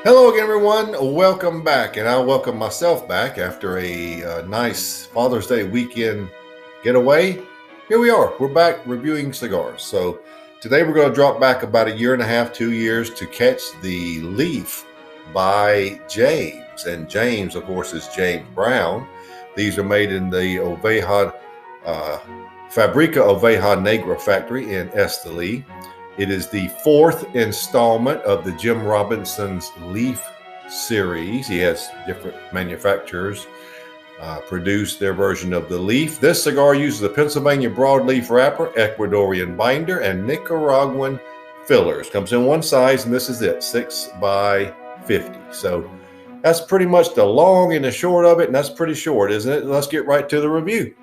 Hello again, everyone. Welcome back, and I'll welcome myself back after a nice Father's Day weekend getaway. Here we are. We're back reviewing cigars. So today we're going to drop back about a year and a half, 2 years to catch the Leaf by James. And James, of course, is James Brown. These are made in the Fabrica Oveja Negra factory in Esteli. It is the fourth installment of the Jim Robinson's Leaf series. He has different manufacturers produce their version of the Leaf. This cigar uses a Pennsylvania Broadleaf wrapper, Ecuadorian binder, and Nicaraguan fillers. Comes in one size, and this is it, 6 by 50. So that's pretty much the long and the short of it, and that's pretty short, isn't it? Let's get right to the review.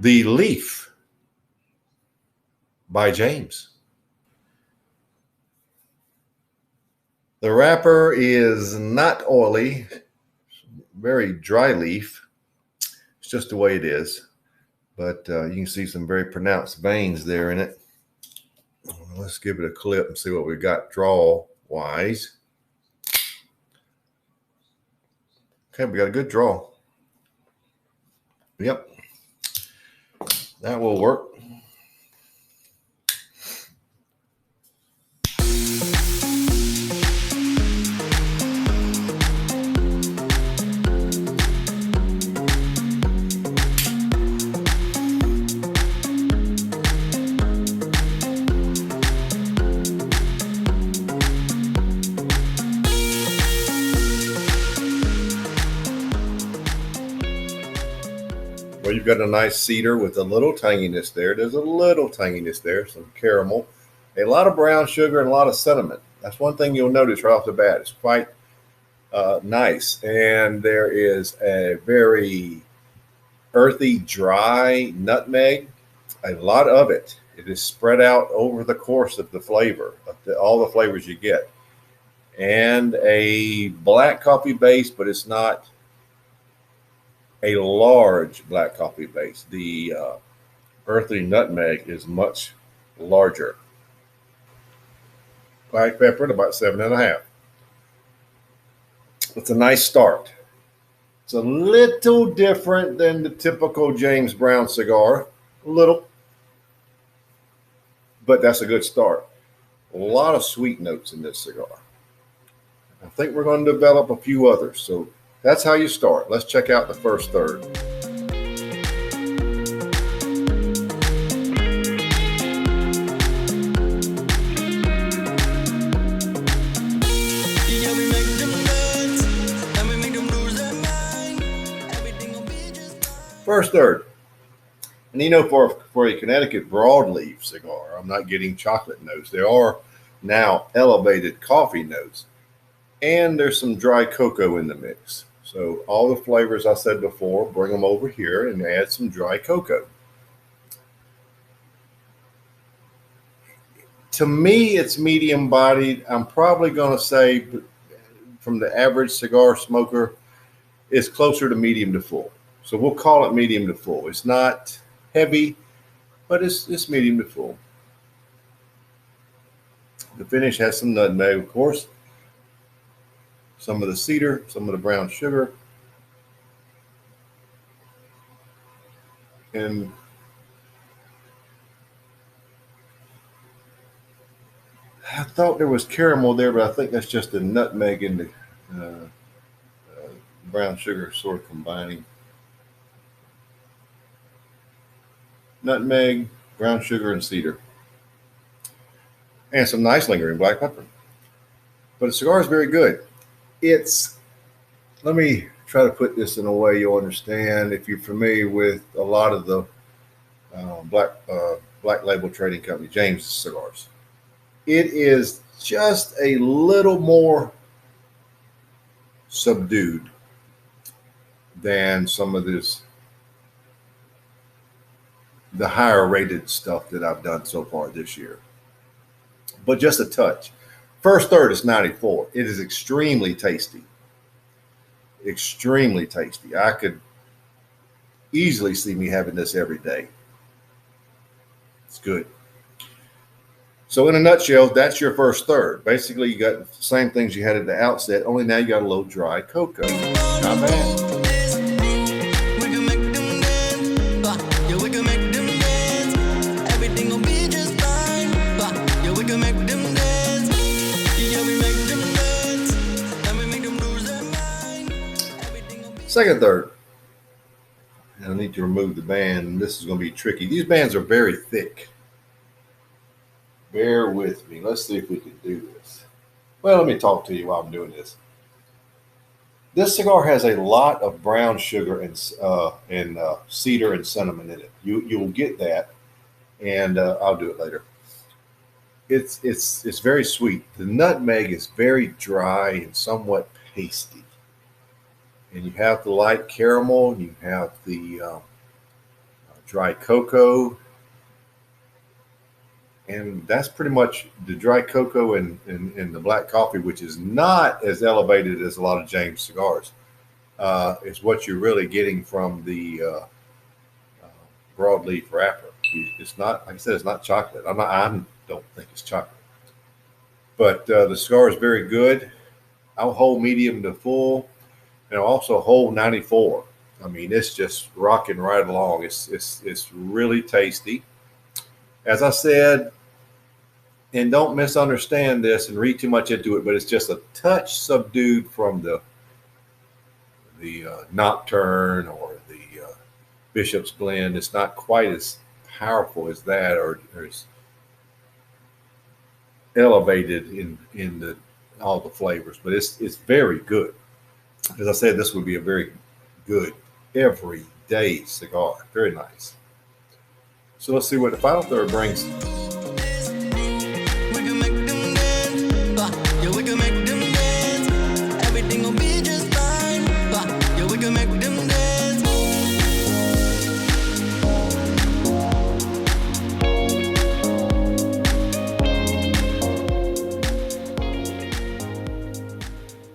The Leaf by James. The wrapper is not oily, very dry leaf. It's just the way it is. But you can see some very pronounced veins there in it. Let's give it a clip and see what we got draw-wise. Okay, we got a good draw. Yep, that will work. Well, you've got a nice cedar with a little tanginess there. There's a little tanginess there, some caramel, a lot of brown sugar, and a lot of cinnamon. That's one thing you'll notice right off the bat. It's quite nice. And there is a very earthy, dry nutmeg, a lot of it. It is spread out over the course of the flavor, all the flavors you get. And a black coffee base, but it's not a large black coffee base. The earthy nutmeg is much larger. Black pepper at about 7.5. It's a nice start. It's a little different than the typical James Brown cigar, a little, but that's a good start. A lot of sweet notes in this cigar. I think we're going to develop a few others, so that's how you start. Let's check out the first third. First third. And you know, for a Connecticut broadleaf cigar, I'm not getting chocolate notes. There are now elevated coffee notes, and there's some dry cocoa in the mix. So all the flavors I said before, bring them over here and add some dry cocoa. To me, it's medium bodied. I'm probably going to say from the average cigar smoker, it's closer to medium to full. So we'll call it medium to full. It's not heavy, but it's medium to full. The finish has some nutmeg, of course. Some of the cedar, some of the brown sugar. And I thought there was caramel there, but I think that's just the nutmeg and the brown sugar sort of combining. Nutmeg, brown sugar, and cedar. And some nice lingering black pepper. But the cigar is very good. Let me try to put this in a way you'll understand if you're familiar with a lot of the black label trading company, James Cigars. It is just a little more subdued than some of the higher rated stuff that I've done so far this year. But just a touch. First third is 94. It is extremely tasty. Extremely tasty. I could easily see me having this every day. It's good. So in a nutshell, that's your first third. Basically, you got the same things you had at the outset, only now you got a little dry cocoa. Not bad. Second third. And I need to remove the band. This is going to be tricky. These bands are very thick. Bear with me. Let's see if we can do this. Well, let me talk to you while I'm doing this. This cigar has a lot of brown sugar and cedar and cinnamon in it. You will get that, and I'll do it later. It's very sweet. The nutmeg is very dry and somewhat pasty, and you have the light caramel. And you have the dry cocoa. And that's pretty much the dry cocoa and the black coffee, which is not as elevated as a lot of James cigars. It's what you're really getting from the broadleaf wrapper. It's not, like I said, it's not chocolate. I don't think it's chocolate. But the cigar is very good. I'll hold medium to full, and I'll also hold 94. I mean, it's just rocking right along. It's really tasty. As I said, and don't misunderstand this and read too much into it, but it's just a touch subdued from the Nocturne or the Bishop's Blend. It's not quite as powerful as that, or as elevated in all the flavors, but it's very good. As I said, this would be a very good everyday cigar. Very nice. So let's see what the final third brings.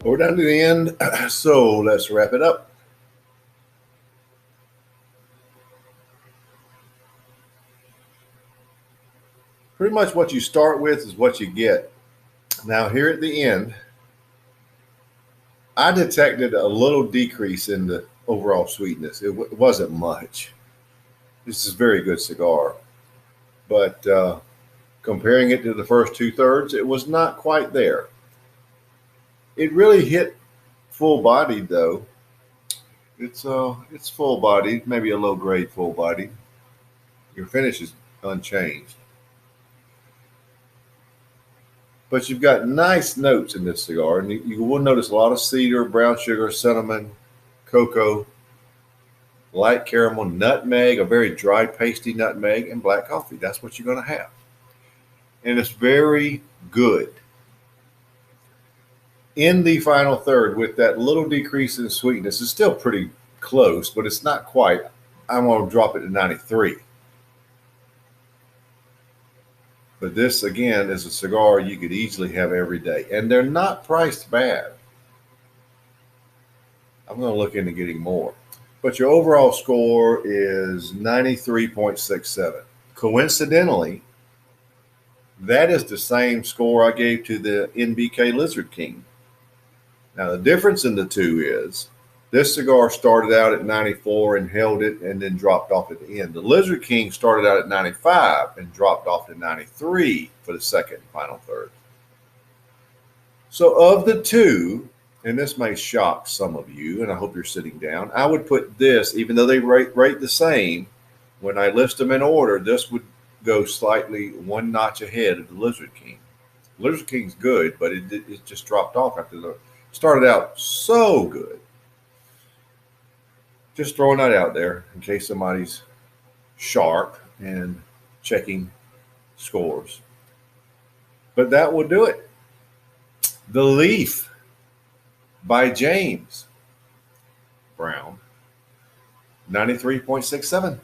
We're down to the end, so let's wrap it up. Pretty much what you start with is what you get. Now here at the end, I detected a little decrease in the overall sweetness. It wasn't much. This is a very good cigar. But comparing it to the first 2/3, it was not quite there. It really hit full bodied though. It's full bodied, maybe a low grade full bodied. Your finish is unchanged. But you've got nice notes in this cigar, and you will notice a lot of cedar, brown sugar, cinnamon, cocoa, light caramel, nutmeg, a very dry, pasty nutmeg, and black coffee. That's what you're going to have. And it's very good. In the final third, with that little decrease in sweetness, it's still pretty close, but it's not quite. I'm going to drop it to 93. But this, again, is a cigar you could easily have every day. And they're not priced bad. I'm going to look into getting more. But your overall score is 93.67. Coincidentally, that is the same score I gave to the NBK Lizard King. Now, the difference in the two is this cigar started out at 94 and held it and then dropped off at the end. The Lizard King started out at 95 and dropped off to 93 for the second and final third. So of the two, and this may shock some of you, and I hope you're sitting down, I would put this, even though they rate the same, when I list them in order, this would go slightly one notch ahead of the Lizard King. The Lizard King's good, but it just dropped off after the started out so good. Just throwing that out there in case somebody's sharp and checking scores. But that will do it. The Leaf by James Brown, 93.67.